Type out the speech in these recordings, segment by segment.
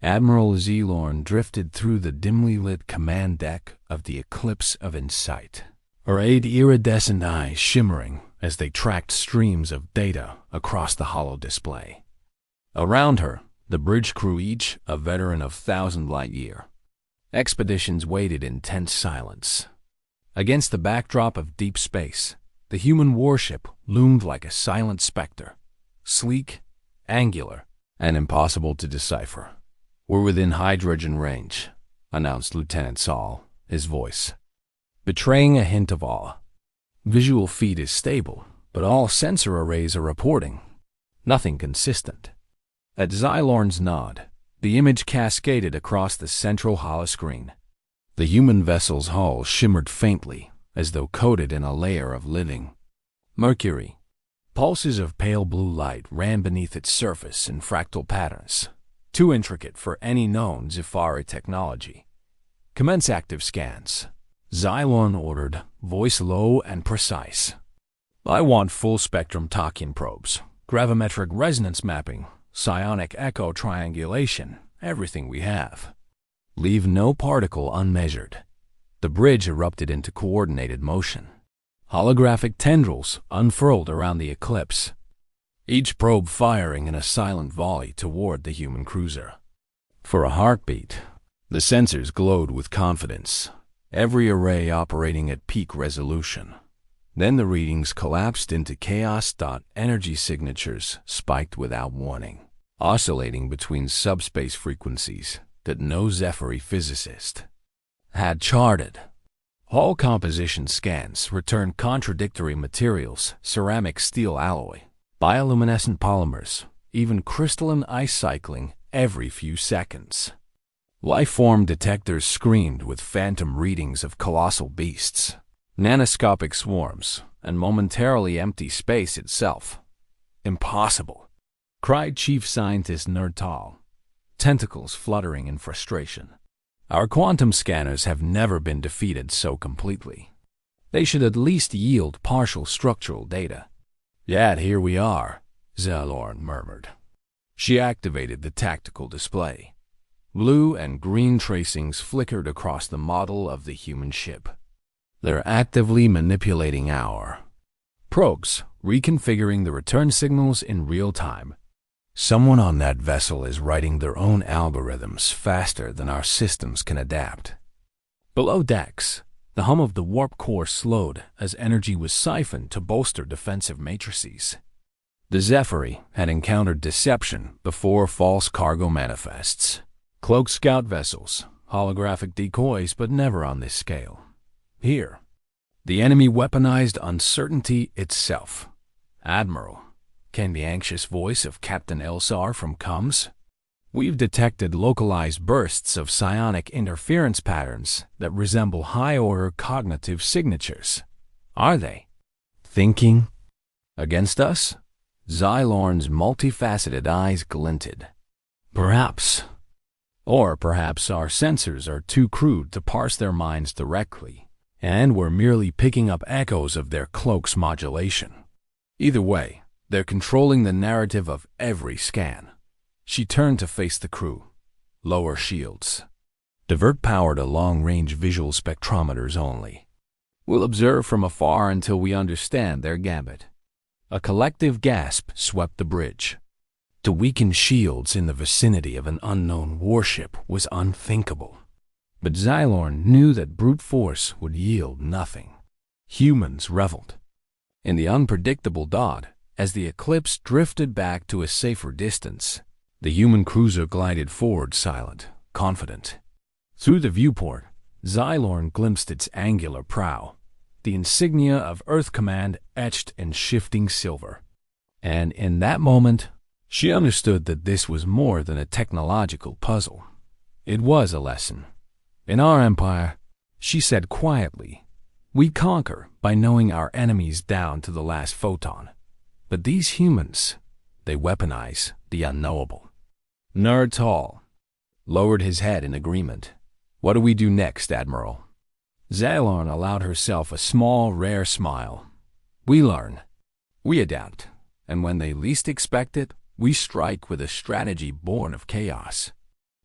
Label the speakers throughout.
Speaker 1: Admiral Zelorn drifted through the dimly lit command deck of the Eclipse of Insight, her 8 iridescent eyes shimmering as they tracked streams of data across the holo display. Around her, the bridge crew, each a veteran of 1,000 light-year expeditions, waited in tense silence. Against the backdrop of deep space, the human warship loomed like a silent specter, sleek, angular, and impossible to decipher. "We're within hydrogen range," announced Lieutenant Saul, his voice betraying a hint of awe. "Visual feed is stable, but all sensor arrays are reporting nothing consistent." At Xylorn's nod, the image cascaded across the central holoscreen. The human vessel's hull shimmered faintly, as though coated in a layer of living mercury. Pulses of pale blue light ran beneath its surface in fractal patterns, too intricate for any known SciFi technology. "Commence active scans," Xylorn ordered, voice low and precise. "I want full-spectrum Tachyon probes, gravimetric resonance mapping, psionic echo triangulation, everything we have. Leave no particle unmeasured." The bridge erupted into coordinated motion. Holographic tendrils unfurled around the Eclipse, each probe firing in a silent volley toward the human cruiser. For a heartbeat, the sensors glowed with confidence, every array operating at peak resolution. Then the readings collapsed into chaos. Energy signatures spiked without warning, oscillating between subspace frequencies that no SciFi physicist had charted. Hull composition scans returned contradictory materials: ceramic steel alloy, bioluminescent polymers, even crystalline ice cycling every few seconds. Lifeform detectors screamed with phantom readings of colossal beasts, nanoscopic swarms, and momentarily empty space itself. "Impossible!" cried Chief Scientist Nerdtal, tentacles fluttering in frustration. "Our quantum scanners have never been defeated so completely. They should at least yield partial structural data." "Yet here we are," Xylorn murmured. She activated the tactical display. Blue and green tracings flickered across the model of the human ship. "They're actively manipulating our probes, reconfiguring the return signals in real time. Someone on that vessel is writing their own algorithms faster than our systems can adapt." Below decks, the hum of the warp core slowed as energy was siphoned to bolster defensive matrices. The SciFi had encountered deception before false cargo manifests. Cloaked scout vessels, holographic decoys, but never on this scale. Here, the enemy weaponized uncertainty itself. "Admiral," came the anxious voice of Captain Elsar from comms. "We've detected localized bursts of psionic interference patterns that resemble high-order cognitive signatures. Are they thinking against us?" Xylorn's multifaceted eyes glinted. "Perhaps. Or perhaps our sensors are too crude to parse their minds directly, and we're merely picking up echoes of their cloak's modulation. Either way, they're controlling the narrative of every scan." She turned to face the crew. "Lower shields. Divert power to long-range visual spectrometers only. We'll observe from afar until we understand their gambit." A collective gasp swept the bridge. To weaken shields in the vicinity of an unknown warship was unthinkable. But Xylorn knew that brute force would yield nothing. Humans reveled in the unpredictable dot. As the Eclipse drifted back to a safer distance, the human cruiser glided forward, silent, confident. Through the viewport, Xylorn glimpsed its angular prow, the insignia of Earth Command etched in shifting silver. And in that moment, she understood that this was more than a technological puzzle. It was a lesson. "In our empire," she said quietly, "we conquer by knowing our enemies down to the last photon. But these humans, they weaponize the unknowable." Nerdtal lowered his head in agreement. "What do we do next, Admiral?" Xylorn allowed herself a small, rare smile. "We learn. We adapt. And when they least expect it, we strike with a strategy born of chaos."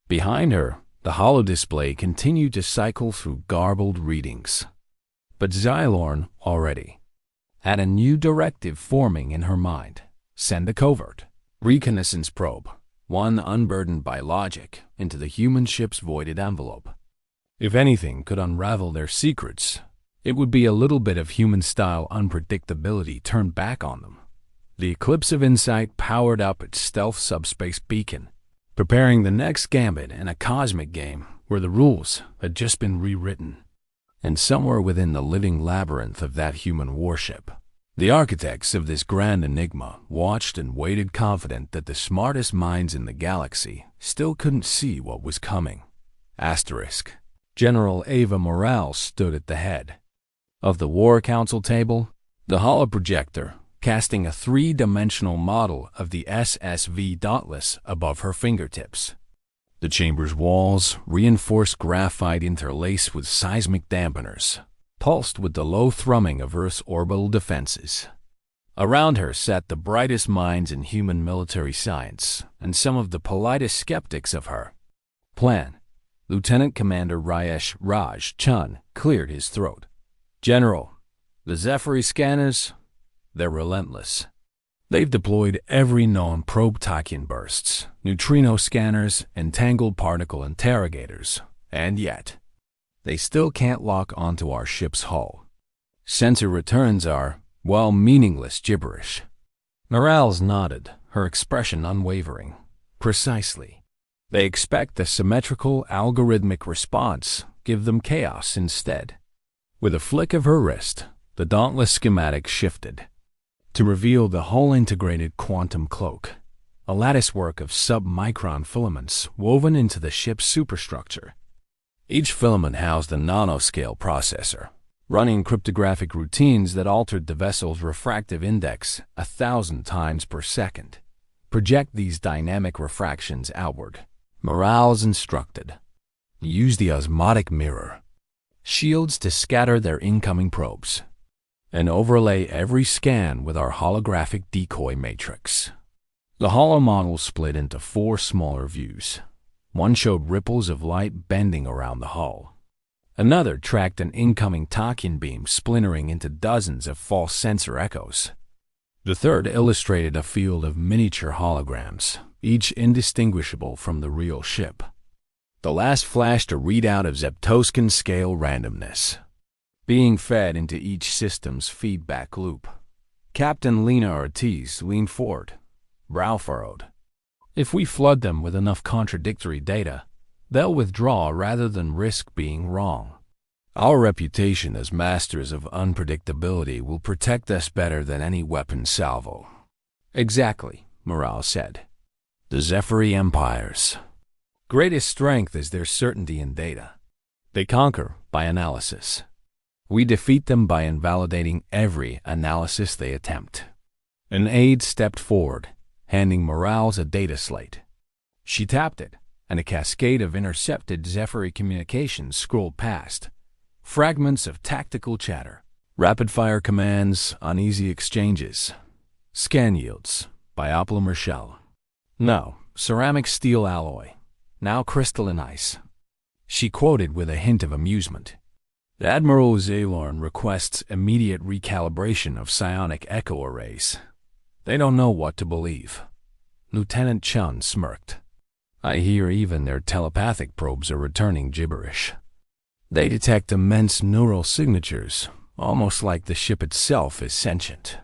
Speaker 1: Behind her, the holodisplay continued to cycle through garbled readings. But Xylorn already had a new directive forming in her mind. Send a covert reconnaissance probe, one unburdened by logic, into the human ship's voided envelope. If anything could unravel their secrets, it would be a little bit of human-style unpredictability turned back on them. The Eclipse of Insight powered up its stealth subspace beacon, preparing the next gambit in a cosmic game where the rules had just been rewritten. And somewhere within the living labyrinth of that human warship, the architects of this grand enigma watched and waited, confident that the smartest minds in the galaxy still couldn't see what was coming. Asterisk. General Ava Morales stood at the head of the War Council table, the holoprojector casting a three-dimensional model of the SSV Dauntless above her fingertips. The chamber's walls, reinforced graphite interlaced with seismic dampeners, pulsed with the low thrumming of Earth's orbital defenses. Around her sat the brightest minds in human military science and some of the politest skeptics of her plan. Lieutenant Commander Rajesh Raj Chun cleared his throat. General, the Zephyr scanners, they're relentless. They've deployed every known probe tachyon bursts, neutrino scanners, entangled particle interrogators, and yet they still can't lock onto our ship's hull. Sensor returns are, well, meaningless gibberish. Morales nodded, her expression unwavering. Precisely. They expect a symmetrical, algorithmic response, give them chaos instead. With a flick of her wrist, the Dauntless schematic shifted to reveal the whole integrated quantum cloak, a latticework of sub-micron filaments woven into the ship's superstructure. Each filament housed a nanoscale processor, running cryptographic routines that altered the vessel's refractive index 1,000 times per second. Project these dynamic refractions outward, Morales instructed. Use the osmotic mirror shields to scatter their incoming probes, and overlay every scan with our holographic decoy matrix. The holomodel split into 4 smaller views. One showed ripples of light bending around the hull. Another tracked an incoming tachyon beam splintering into dozens of false sensor echoes. The third illustrated a field of miniature holograms, each indistinguishable from the real ship. The last flashed a readout of Zeptoscan scale randomness, being fed into each system's feedback loop. Captain Lena Ortiz leaned forward, brow furrowed. If we flood them with enough contradictory data, they'll withdraw rather than risk being wrong. Our reputation as masters of unpredictability will protect us better than any weapon salvo. Exactly, Morales said. The Zephyr Empire's greatest strength is their certainty in data. They conquer by analysis. We defeat them by invalidating every analysis they attempt. An aide stepped forward, handing Morales a data slate. She tapped it, and a cascade of intercepted Zephyr communications scrolled past. Fragments of tactical chatter, rapid-fire commands, uneasy exchanges. Scan yields, biopolymer shell. No, ceramic steel alloy. Now crystalline ice. She quoted with a hint of amusement. Admiral Xylorn requests immediate recalibration of psionic echo arrays. They don't know what to believe. Lieutenant Chun smirked. I hear even their telepathic probes are returning gibberish. They detect immense neural signatures, almost like the ship itself is sentient.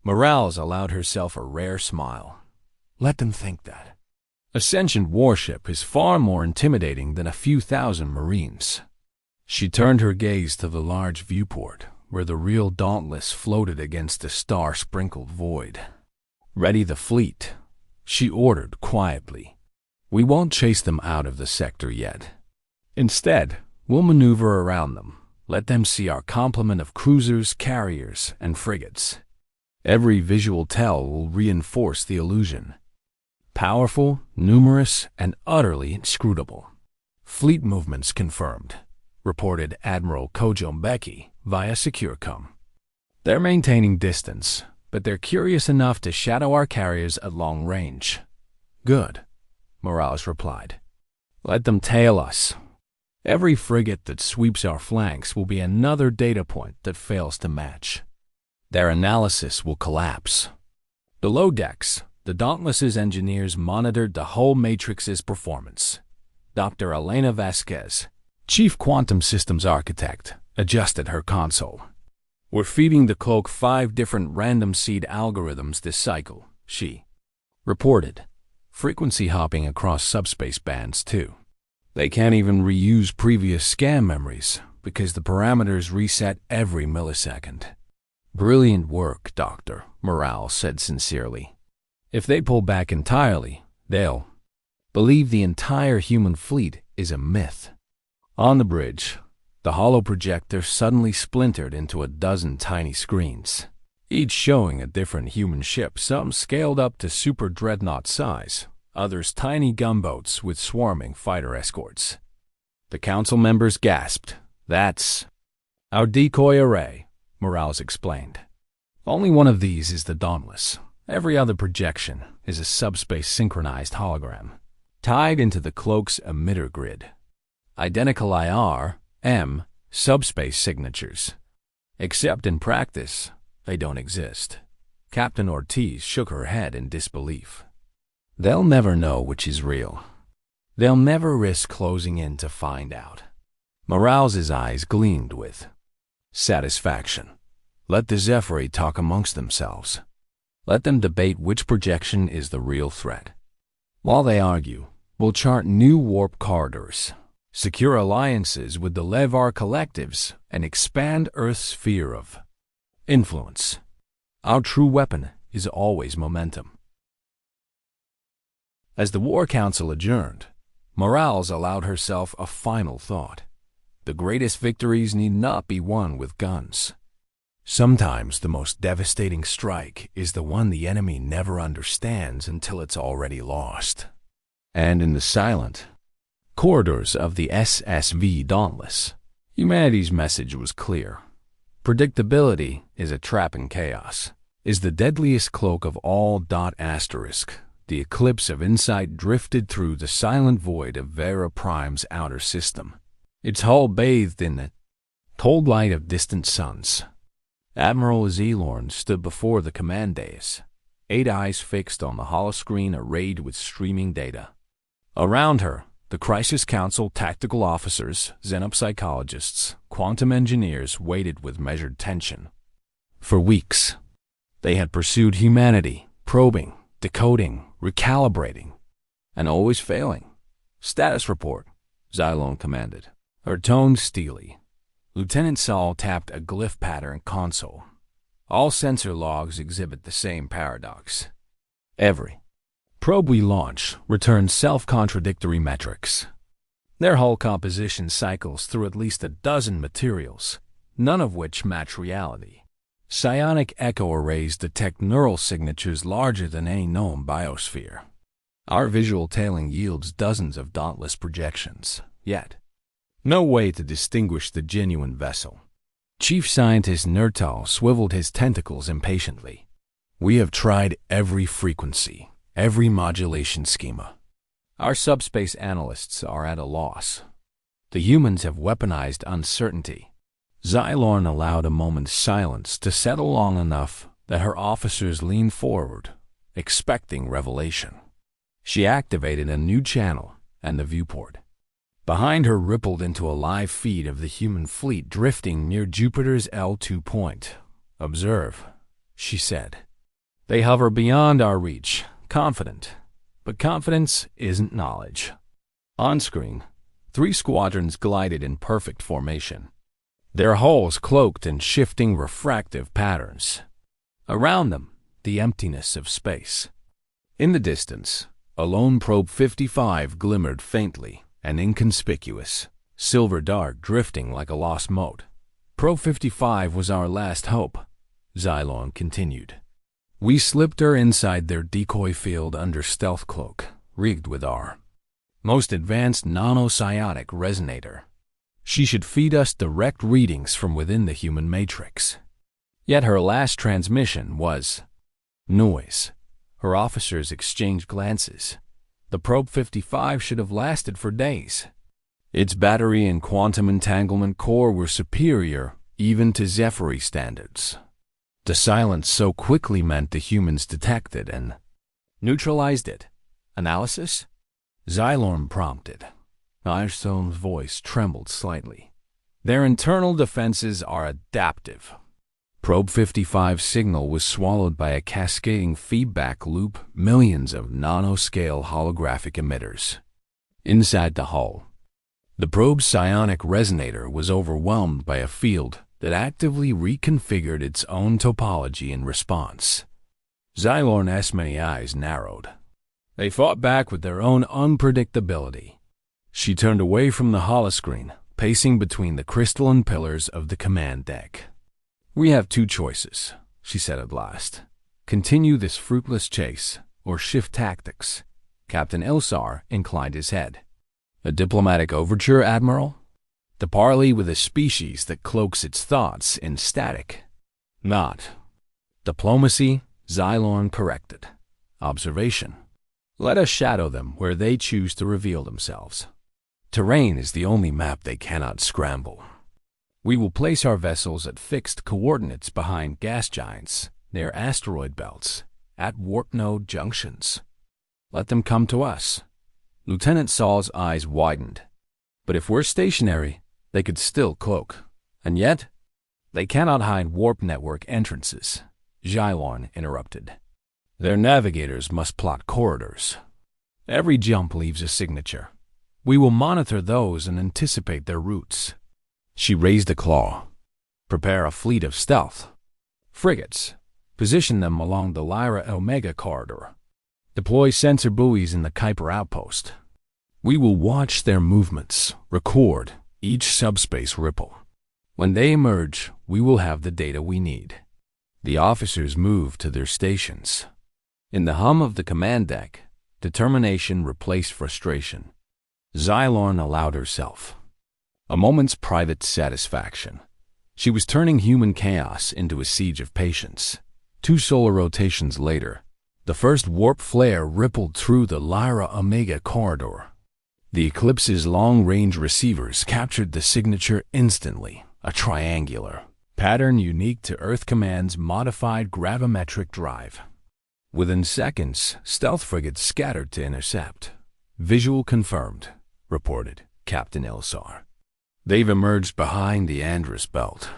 Speaker 1: Morales allowed herself a rare smile. Let them think that. A sentient warship is far more intimidating than a few thousand Marines. She turned her gaze to the large viewport, where the real Dauntless floated against a star-sprinkled void. Ready the fleet, she ordered quietly. We won't chase them out of the sector yet. Instead, we'll maneuver around them, let them see our complement of cruisers, carriers, and frigates. Every visual tell will reinforce the illusion. Powerful, numerous, and utterly inscrutable. Fleet movements confirmed, reported Admiral Kojombeki via SecureCom. They're maintaining distance, but they're curious enough to shadow our carriers at long range. Good, Morales replied. Let them tail us. Every frigate that sweeps our flanks will be another data point that fails to match. Their analysis will collapse. Below decks, the Dauntless's engineers monitored the whole matrix's performance. Dr. Elena Vasquez, Chief Quantum Systems Architect, adjusted her console. "We're feeding the cloak 5 different random seed algorithms this cycle," she reported. "Frequency hopping across subspace bands, too. They can't even reuse previous scan memories because the parameters reset every millisecond." "Brilliant work, Doctor," Morale said sincerely. "If they pull back entirely, they'll believe the entire human fleet is a myth." On the bridge, the holo projector suddenly splintered into a dozen tiny screens, each showing a different human ship, some scaled up to super dreadnought size, others tiny gunboats with swarming fighter escorts. The council members gasped. "That's our decoy array," Morales explained. "Only one of these is the Dauntless. Every other projection is a subspace synchronized hologram, tied into the cloak's emitter grid. Identical IR-M subspace signatures. Except in practice, they don't exist." Captain Ortiz shook her head in disbelief. "They'll never know which is real. They'll never risk closing in to find out." Morales' eyes gleamed with satisfaction. "Let the Zephyri talk amongst themselves. Let them debate which projection is the real threat. While they argue, we'll chart new warp corridors, secure alliances with the Levar collectives, and expand Earth's sphere of influence. Our true weapon is always momentum." As the War Council adjourned, Morales allowed herself a final thought. The greatest victories need not be won with guns. Sometimes the most devastating strike is the one the enemy never understands until it's already lost. And in the silent corridors of the SSV Dauntless, humanity's message was clear. Predictability is a trap in chaos, is the deadliest cloak of all. Asterisk. The eclipse of insight drifted through the silent void of Vera Prime's outer system, its hull bathed in the cold light of distant suns. Admiral Zelorn stood before the command dais, 8 eyes fixed on the holoscreen arrayed with streaming data. Around her, the Crisis Council tactical officers, xenopsychologists, quantum engineers waited with measured tension. For weeks, they had pursued humanity, probing, decoding, recalibrating, and always failing. "Status report," Xylon commanded, her tone steely. Lieutenant Saul tapped a glyph pattern console. All sensor logs exhibit the same paradox. Every probe we launch returns self-contradictory metrics. Their hull composition cycles through at least a dozen materials, none of which match reality. Psionic echo arrays detect neural signatures larger than any known biosphere. Our visual tailing yields dozens of dauntless projections, yet no way to distinguish the genuine vessel. Chief Scientist Nertal swiveled his tentacles impatiently. "We have tried every frequency, every modulation schema. Our subspace analysts are at a loss. The humans have weaponized uncertainty." Xylorn allowed a moment's silence to settle long enough that her officers leaned forward, expecting revelation. She activated a new channel and the viewport. Behind her rippled into a live feed of the human fleet drifting near Jupiter's L2 point. "Observe," she said. "They hover beyond our reach, confident. But confidence isn't knowledge." On screen, 3 squadrons glided in perfect formation, their hulls cloaked in shifting refractive patterns. Around them, the emptiness of space. In the distance, a lone Probe 55 glimmered faintly and inconspicuous, silver dark drifting like a lost mote. "Probe 55 was our last hope," Xylon continued. "We slipped her inside their decoy field under stealth cloak, rigged with our most advanced nano-psionic resonator. She should feed us direct readings from within the human matrix. Yet her last transmission was noise." Her officers exchanged glances. The Probe 55 should have lasted for days. Its battery and quantum entanglement core were superior even to Zephyr standards. The silence so quickly meant the humans detected and neutralized it. Analysis? Xylorn prompted. Ironstone's voice trembled slightly. Their internal defenses are adaptive. Probe 55's signal was swallowed by a cascading feedback loop, millions of nanoscale holographic emitters. Inside the hull, the probe's psionic resonator was overwhelmed by a field that actively reconfigured its own topology in response. Xylorn's many eyes narrowed. They fought back with their own unpredictability. She turned away from the holoscreen, pacing between the crystalline pillars of the command deck. "We have two choices," she said at last. "Continue this fruitless chase, or shift tactics." Captain Ilsar inclined his head. "A diplomatic overture, Admiral? To parley with a species that cloaks its thoughts in static?" "Not diplomacy," Xylorn corrected. "Observation. Let us shadow them where they choose to reveal themselves. Terrain is the only map they cannot scramble. We will place our vessels at fixed coordinates behind gas giants, near asteroid belts, at warp node junctions. Let them come to us." Lieutenant Saul's eyes widened. "But if we're stationary, they could still cloak. And yet, they cannot hide warp network entrances," Xylorn interrupted. "Their navigators must plot corridors. Every jump leaves a signature. We will monitor those and anticipate their routes." She raised a claw. "Prepare a fleet of stealth frigates. Position them along the Lyra Omega corridor. Deploy sensor buoys in the Kuiper outpost. We will watch their movements, record each subspace ripple. When they emerge, we will have the data we need." The officers moved to their stations. In the hum of the command deck, determination replaced frustration. Xylorn allowed herself a moment's private satisfaction. She was turning human chaos into a siege of patience. 2 solar rotations later, the first warp flare rippled through the Lyra Omega corridor. The Eclipse's long-range receivers captured the signature instantly, a triangular pattern unique to Earth Command's modified gravimetric drive. Within seconds, stealth frigates scattered to intercept. "Visual confirmed," reported Captain Ilsar. "They've emerged behind the Andrus belt."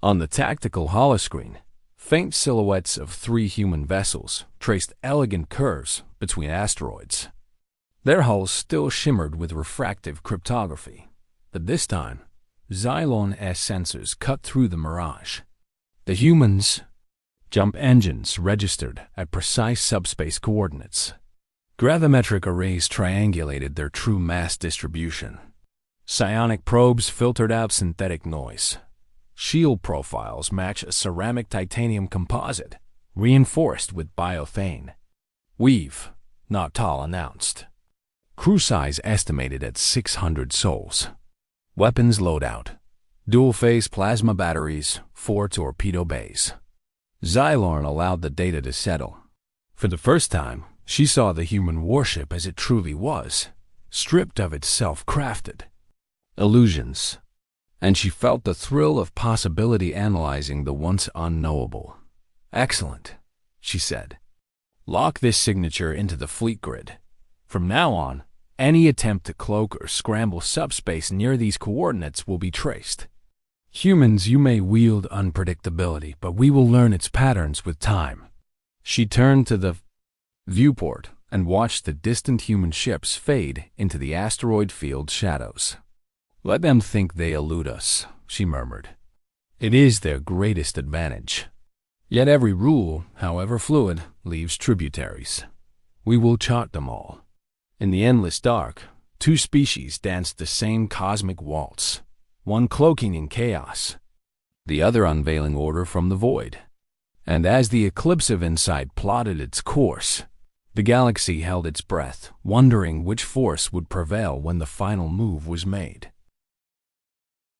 Speaker 1: On the tactical holoscreen, faint silhouettes of 3 human vessels traced elegant curves between asteroids. Their hulls still shimmered with refractive cryptography, but this time, Xylorn's sensors cut through the mirage. The humans' jump engines registered at precise subspace coordinates. Gravimetric arrays triangulated their true mass distribution. Psionic probes filtered out synthetic noise. Shield profiles match a ceramic titanium composite, reinforced with biothane. "We've," Nautal announced. "Crew size estimated at 600 souls. Weapons loadout. Dual-phase plasma batteries, 4 torpedo bays." Xylorn allowed the data to settle. For the first time, she saw the human warship as it truly was, stripped of its self-crafted illusions, and she felt the thrill of possibility analyzing the once unknowable. "Excellent," she said. "Lock this signature into the fleet grid. From now on, any attempt to cloak or scramble subspace near these coordinates will be traced. Humans, you may wield unpredictability, but we will learn its patterns with time." She turned to the viewport and watched the distant human ships fade into the asteroid field shadows. "Let them think they elude us," she murmured. "It is their greatest advantage. Yet every rule, however fluid, leaves tributaries. We will chart them all." In the endless dark, 2 species danced the same cosmic waltz, one cloaking in chaos, the other unveiling order from the void. And as the eclipse of insight plotted its course, the galaxy held its breath, wondering which force would prevail when the final move was made.